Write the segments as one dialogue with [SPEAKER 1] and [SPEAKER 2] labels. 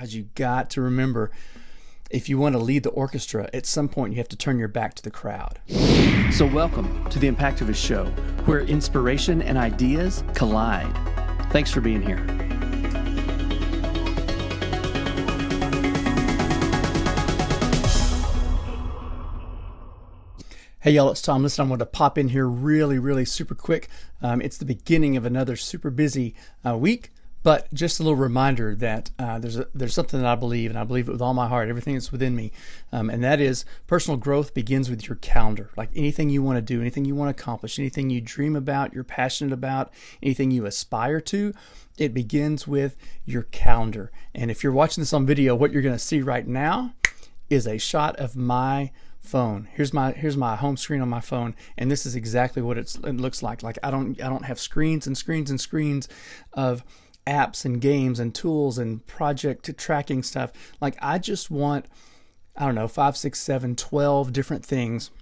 [SPEAKER 1] Guys, you got to remember, if you want to lead the orchestra, at some point you have to turn your back to the crowd. So welcome to the Impactivist Show, where inspiration and ideas collide. Thanks for being here. Hey y'all, it's Tom. Listen, I'm going to pop in here really super quick. It's the beginning of another super busy week. But just a little reminder that there's something that I believe, and I believe it with all my heart, everything that's within me, and that is personal growth begins with your calendar. Like anything you want to do, anything you want to accomplish, anything you dream about, you're passionate about, anything you aspire to, it begins with your calendar. And if you're watching this on video, what you're going to see right now is a shot of my phone. Here's my home screen on my phone, and this is exactly what it looks like. Like I don't have screens and screens and screens of apps and games and tools and project tracking stuff. Like I just want, 5, 6, 7, 12 different things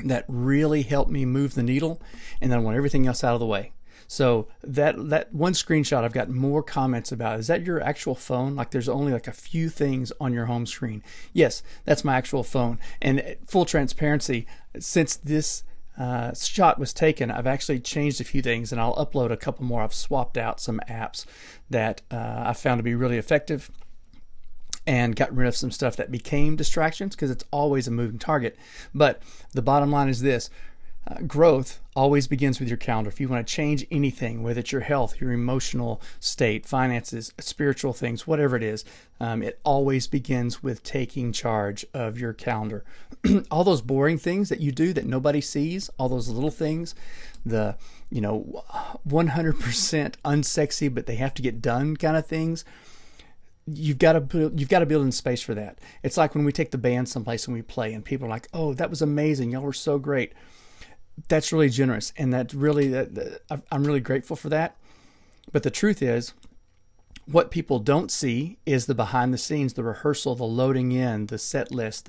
[SPEAKER 1] that really help me move the needle, and then I want everything else out of the way. So that one screenshot I've got more comments about. Is that your actual phone? Like there's only like a few things on your home screen. Yes, that's my actual phone. And full transparency, since this shot was taken, I've actually changed a few things, and I'll upload a couple more. I've swapped out some apps that I found to be really effective and got rid of some stuff that became distractions, because it's always a moving target. But the bottom line is this. Growth always begins with your calendar. If you want to change anything, whether it's your health, your emotional state, finances, spiritual things, whatever it is, it always begins with taking charge of your calendar. All those boring things that you do that nobody sees, all those little things, the 100% unsexy but they have to get done kind of things, you've got to build in space for that. It's like when we take the band someplace and we play, and people are like, "Oh, that was amazing! Y'all were so great." That's really generous, and that really I'm really grateful for that. But the truth is, what people don't see is the behind the scenes, the rehearsal, the loading in, the set list,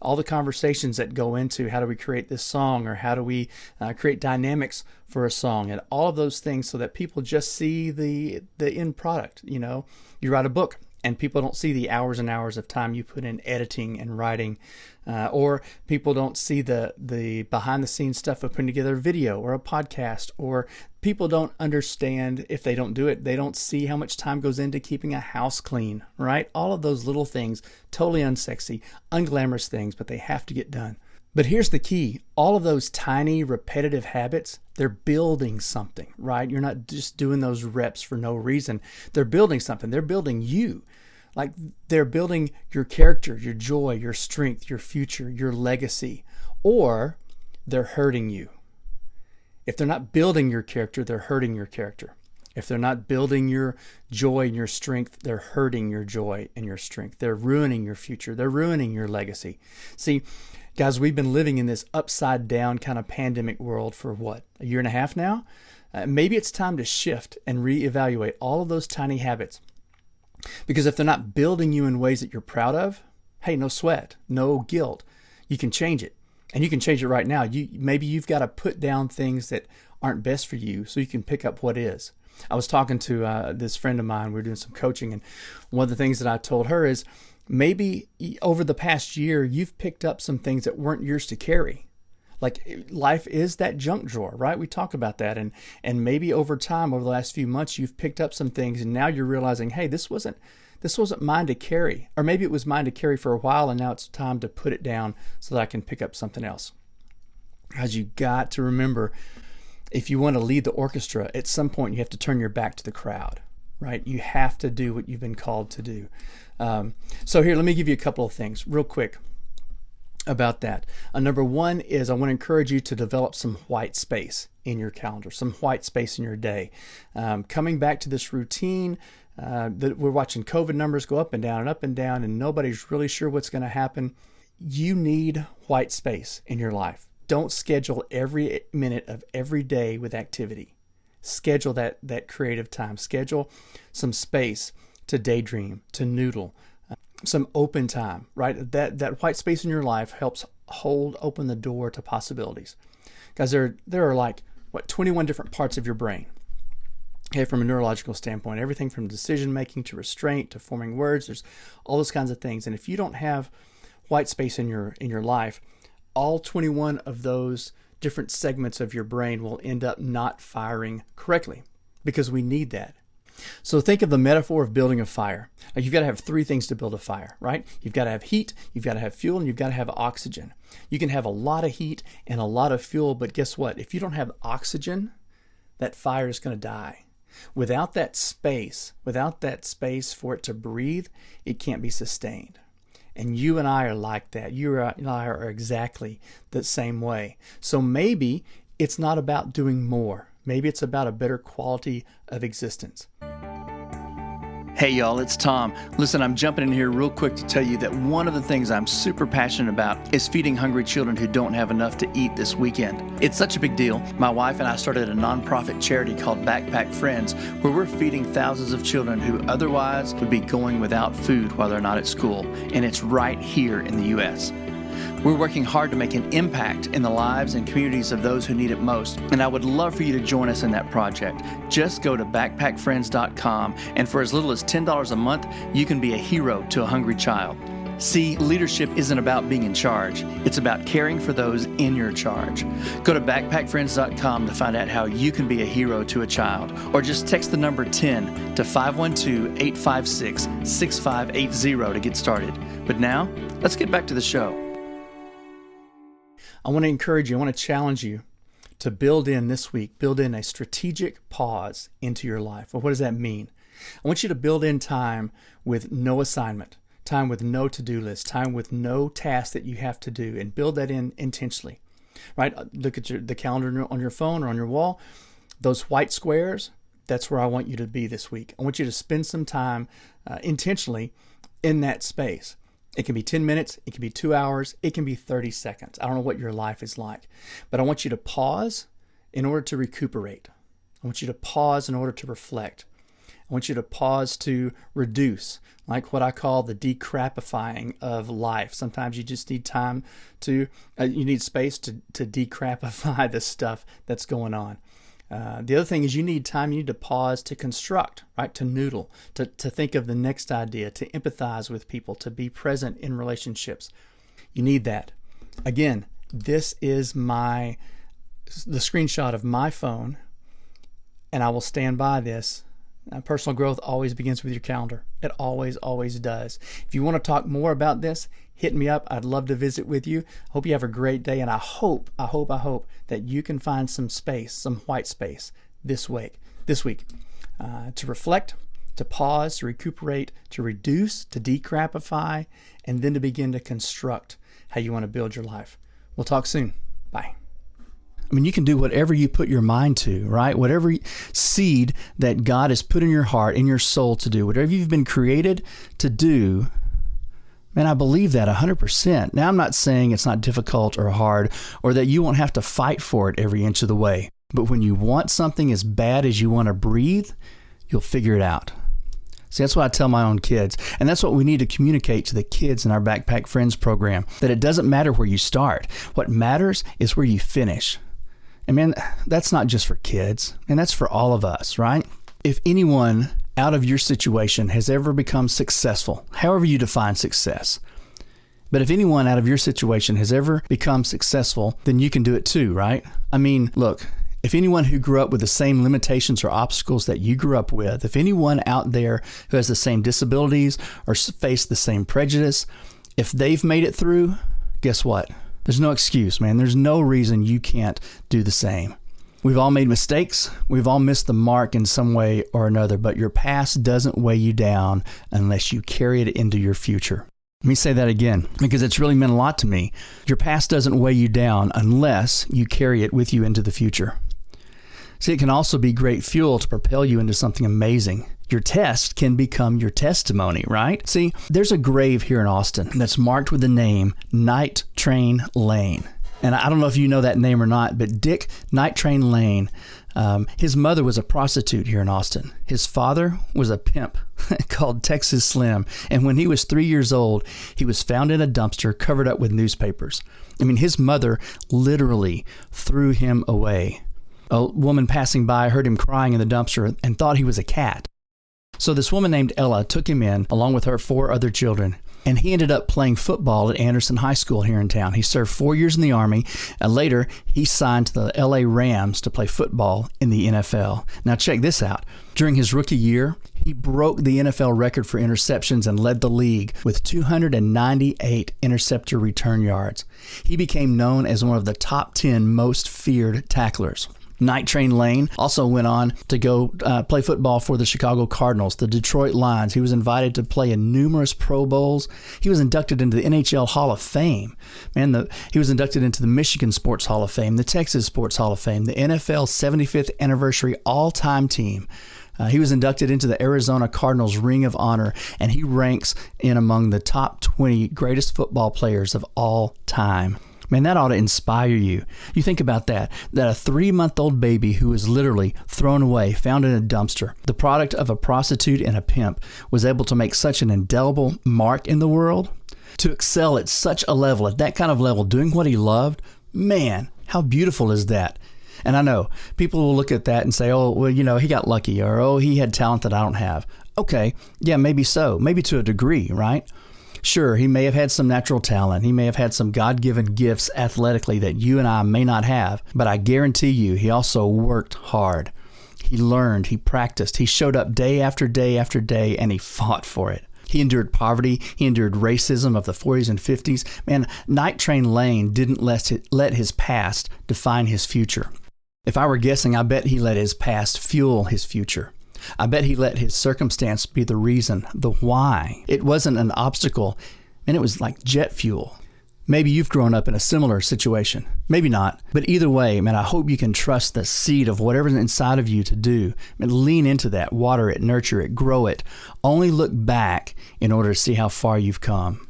[SPEAKER 1] all the conversations that go into how do we create this song, or how do we create dynamics for a song, and all of those things, so that people just see the end product. You write a book, and people don't see the hours and hours of time you put in editing and writing, or people don't see the behind the scenes stuff of putting together a video or a podcast, or people don't understand, if they don't do it, they don't see how much time goes into keeping a house clean, right? All of those little things, totally unsexy, unglamorous things, but they have to get done. But here's the key. All of those tiny repetitive habits, they're building something, right? You're not just doing those reps for no reason. They're building something. They're building you. Like they're building your character, your joy, your strength, your future, your legacy, or they're hurting you. If they're not building your character, they're hurting your character. If they're not building your joy and your strength, they're hurting your joy and your strength. They're ruining your future. They're ruining your legacy. See, guys, we've been living in this upside down kind of pandemic world for what, a year and a half now? Maybe it's time to shift and reevaluate all of those tiny habits. Because if they're not building you in ways that you're proud of, hey, no sweat, no guilt. You can change it. And you can change it right now. Maybe you've got to put down things that aren't best for you so you can pick up what is. I was talking to this friend of mine. We were doing some coaching, and one of the things that I told her is, maybe over the past year, you've picked up some things that weren't yours to carry. Like life is that junk drawer, right? We talk about that. And maybe over time, over the last few months, you've picked up some things, and now you're realizing, hey, this wasn't mine to carry. Or maybe it was mine to carry for a while, and now it's time to put it down so that I can pick up something else. Guys, you got to remember, if you want to lead the orchestra, at some point you have to turn your back to the crowd, right? You have to do what you've been called to do. So here, let me give you a couple of things real quick about that. Number one is, I want to encourage you to develop some white space in your calendar, some white space in your day. Coming back to this routine, that we're watching COVID numbers go up and down, and nobody's really sure what's going to happen. You need white space in your life. Don't schedule every minute of every day with activity. Schedule that creative time. Schedule some space to daydream, to noodle, some open time, right? That white space in your life helps open the door to possibilities. Guys, there are like, 21 different parts of your brain. Okay, from a neurological standpoint, everything from decision making to restraint to forming words, there's all those kinds of things. And if you don't have white space in your life, all 21 of those different segments of your brain will end up not firing correctly, because we need that. So think of the metaphor of building a fire. Now, you've got to have three things to build a fire, right? You've got to have heat, you've got to have fuel, and you've got to have oxygen. You can have a lot of heat and a lot of fuel, but guess what? If you don't have oxygen, that fire is going to die. Without that space for it to breathe, it can't be sustained. And you and I are like that. You and I are exactly the same way. So maybe it's not about doing more. Maybe it's about a better quality of existence. Hey y'all, it's Tom. Listen, I'm jumping in here real quick to tell you that one of the things I'm super passionate about is feeding hungry children who don't have enough to eat this weekend. It's such a big deal. My wife and I started a nonprofit charity called Backpack Friends, where we're feeding thousands of children who otherwise would be going without food while they're not at school. And it's right here in the U.S. We're working hard to make an impact in the lives and communities of those who need it most, and I would love for you to join us in that project. Just go to backpackfriends.com, and for as little as $10 a month, you can be a hero to a hungry child. See, leadership isn't about being in charge. It's about caring for those in your charge. Go to backpackfriends.com to find out how you can be a hero to a child, or just text the number 10 to 512-856-6580 to get started. But now, let's get back to the show. I want to encourage you, I want to challenge you to build in this week, build in a strategic pause into your life. Well, what does that mean? I want you to build in time with no assignment, time with no to-do list, time with no task that you have to do, and build that in intentionally, right? Look at the calendar on your phone or on your wall. Those white squares, that's where I want you to be this week. I want you to spend some time intentionally in that space. It can be 10 minutes, it can be 2 hours, it can be 30 seconds. I don't know what your life is like, but I want you to pause in order to recuperate. I want you to pause in order to reflect. I want you to pause to reduce, like what I call the decrapifying of life. Sometimes you just need time you need space to decrapify the stuff that's going on. The other thing is you need time, you need to pause to construct, right? To noodle, to think of the next idea, to empathize with people, to be present in relationships. You need that. Again, this is the screenshot of my phone, and I will stand by this. Personal growth always begins with your calendar. It always, always does. If you want to talk more about this, hit me up. I'd love to visit with you. Hope you have a great day, and I hope that you can find some space, some white space this week, to reflect, to pause, to recuperate, to reduce, to decrapify, and then to begin to construct how you want to build your life. We'll talk soon. Bye. I mean, you can do whatever you put your mind to, right? Whatever seed that God has put in your heart, in your soul to do, whatever you've been created to do, man, I believe that 100%. Now, I'm not saying it's not difficult or hard or that you won't have to fight for it every inch of the way. But when you want something as bad as you want to breathe, you'll figure it out. See, that's what I tell my own kids. And that's what we need to communicate to the kids in our Backpack Friends program, that it doesn't matter where you start. What matters is where you finish. And man, that's not just for kids, and that's for all of us, right? If anyone out of your situation has ever become successful, however you define success, but if anyone out of your situation has ever become successful, then you can do it too, right? I mean, look, if anyone who grew up with the same limitations or obstacles that you grew up with, if anyone out there who has the same disabilities or faced the same prejudice, if they've made it through, guess what? There's no excuse, man. There's no reason you can't do the same. We've all made mistakes. We've all missed the mark in some way or another, but your past doesn't weigh you down unless you carry it into your future. Let me say that again, because it's really meant a lot to me. Your past doesn't weigh you down unless you carry it with you into the future. See, it can also be great fuel to propel you into something amazing. Your test can become your testimony, right? See, there's a grave here in Austin that's marked with the name Night Train Lane. And I don't know if you know that name or not, but Dick Night Train Lane, his mother was a prostitute here in Austin. His father was a pimp called Texas Slim. And when he was 3 years old, he was found in a dumpster covered up with newspapers. I mean, his mother literally threw him away. A woman passing by heard him crying in the dumpster and thought he was a cat. So this woman named Ella took him in, along with her 4 other children, and he ended up playing football at Anderson High School here in town. He served 4 years in the Army, and later he signed to the LA Rams to play football in the NFL. Now check this out. During his rookie year, he broke the NFL record for interceptions and led the league with 298 interceptor return yards. He became known as one of the top 10 most feared tacklers. Night Train Lane also went on to go play football for the Chicago Cardinals, the Detroit Lions. He was invited to play in numerous Pro Bowls. He was inducted into the NHL Hall of Fame. He was inducted into the Michigan Sports Hall of Fame, the Texas Sports Hall of Fame, the NFL 75th Anniversary All-Time Team. He was inducted into the Arizona Cardinals Ring of Honor, and he ranks in among the top 20 greatest football players of all time. Man, that ought to inspire you. You think about that a 3-month-old baby who was literally thrown away, found in a dumpster, the product of a prostitute and a pimp, was able to make such an indelible mark in the world, to excel at such a level, at that kind of level, doing what he loved. Man, how beautiful is that? And I know people will look at that and say, oh, well, he got lucky, or, oh, he had talent that I don't have. Okay, yeah, maybe so. Maybe to a degree, right? Sure, he may have had some natural talent. He may have had some God-given gifts athletically that you and I may not have. But I guarantee you, he also worked hard. He learned, he practiced, he showed up day after day after day, and he fought for it. He endured poverty. He endured racism of the 40s and 50s. Man, Night Train Lane didn't let his past define his future. If I were guessing, I bet he let his past fuel his future. I bet he let his circumstance be the reason, the why. It wasn't an obstacle, and it was like jet fuel. Maybe you've grown up in a similar situation. Maybe not. But either way, man, I hope you can trust the seed of whatever's inside of you to do. And lean into that, water it, nurture it, grow it. Only look back in order to see how far you've come.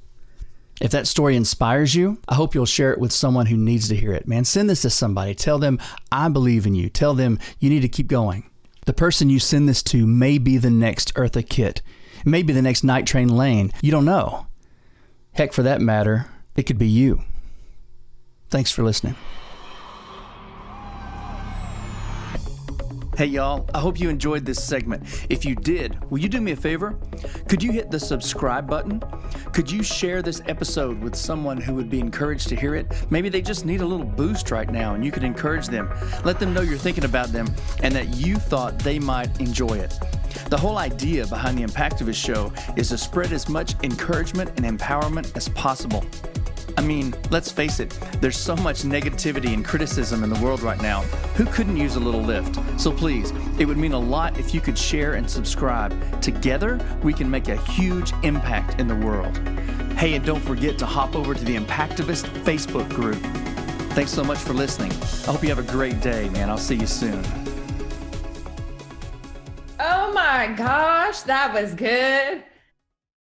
[SPEAKER 1] If that story inspires you, I hope you'll share it with someone who needs to hear it. Man, send this to somebody. Tell them, I believe in you. Tell them you need to keep going. The person you send this to may be the next Eartha Kitt. It may be the next Night Train Lane. You don't know. Heck, for that matter, it could be you. Thanks for listening. Hey y'all, I hope you enjoyed this segment. If you did, will you do me a favor? Could you hit the subscribe button? Could you share this episode with someone who would be encouraged to hear it? Maybe they just need a little boost right now and you could encourage them. Let them know you're thinking about them and that you thought they might enjoy it. The whole idea behind the Impactivist Show is to spread as much encouragement and empowerment as possible. I mean, let's face it, there's so much negativity and criticism in the world right now. Who couldn't use a little lift? So please, it would mean a lot if you could share and subscribe. Together, we can make a huge impact in the world. Hey, and don't forget to hop over to the Impactivist Facebook group. Thanks so much for listening. I hope you have a great day, man. I'll see you soon.
[SPEAKER 2] Oh my gosh, that was good.